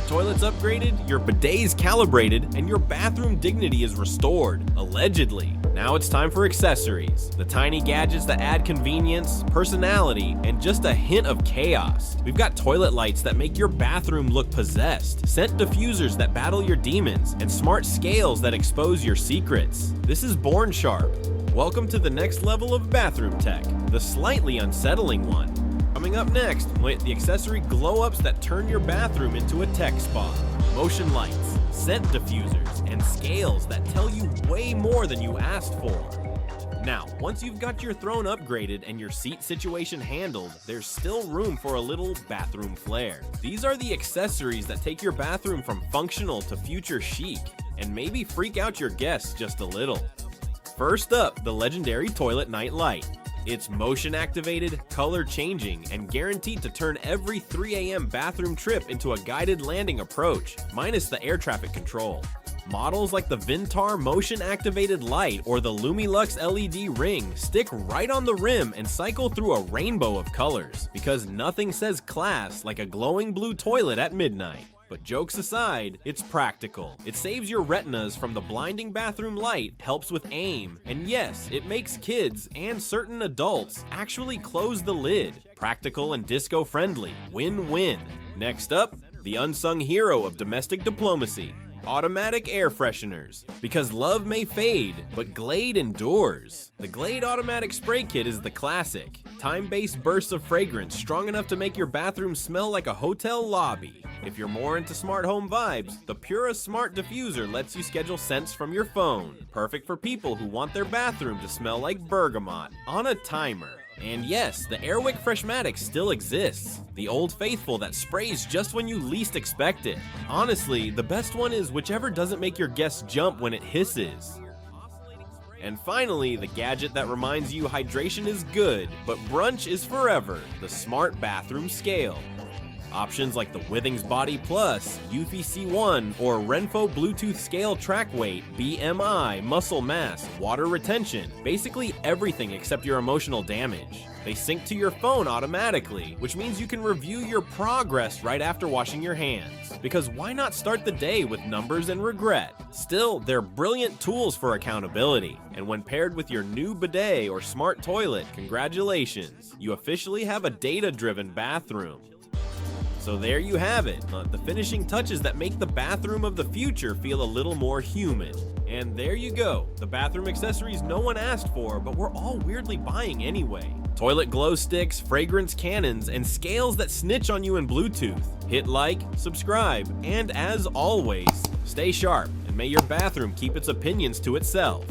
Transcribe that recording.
toilet's upgraded, your bidet's calibrated, and your bathroom dignity is restored, allegedly. Now it's time for accessories. The tiny gadgets that add convenience, personality, and just a hint of chaos. We've got toilet lights that make your bathroom look possessed, scent diffusers that battle your demons, and smart scales that expose your secrets. This is BornSharp. Welcome to the next level of bathroom tech, the slightly unsettling one. Coming up next, the accessory glow-ups that turn your bathroom into a tech spa. Motion lights, scent diffusers, and scales that tell you way more than you asked for. Now, once you've got your throne upgraded and your seat situation handled, there's still room for a little bathroom flair. These are the accessories that take your bathroom from functional to future chic, and maybe freak out your guests just a little. First up, the legendary toilet night light. It's motion activated, color changing, and guaranteed to turn every 3 a.m. bathroom trip into a guided landing approach, minus the air traffic control. Models like the Vintar motion activated light or the Lumilux LED ring stick right on the rim and cycle through a rainbow of colors, because nothing says class like a glowing blue toilet at midnight. But jokes aside, it's practical. It saves your retinas from the blinding bathroom light, helps with aim, and yes, it makes kids and certain adults actually close the lid. Practical and disco friendly. Win-win. Next up, the unsung hero of domestic diplomacy. Automatic air fresheners. Because love may fade, but Glade endures. The Glade automatic spray kit is the classic. Time-based bursts of fragrance strong enough to make your bathroom smell like a hotel lobby. If you're more into smart home vibes, the Pura Smart Diffuser lets you schedule scents from your phone. Perfect for people who want their bathroom to smell like bergamot on a timer. And yes, the Airwick Freshmatic still exists. The old faithful that sprays just when you least expect it. Honestly, the best one is whichever doesn't make your guests jump when it hisses. And finally, the gadget that reminds you hydration is good, but brunch is forever, the Smart Bathroom Scale. Options like the Withings Body Plus, Eufy C1, or RENPHO Bluetooth Scale Track Weight, BMI, muscle mass, water retention, basically everything except your emotional damage. They sync to your phone automatically, which means you can review your progress right after washing your hands. Because why not start the day with numbers and regret? Still, they're brilliant tools for accountability. And when paired with your new bidet or smart toilet, congratulations, you officially have a data-driven bathroom. So there you have it, the finishing touches that make the bathroom of the future feel a little more human. And there you go, the bathroom accessories no one asked for, but we're all weirdly buying anyway. Toilet glow sticks, fragrance cannons, and scales that snitch on you in Bluetooth. Hit like, subscribe, and as always, stay sharp, and may your bathroom keep its opinions to itself.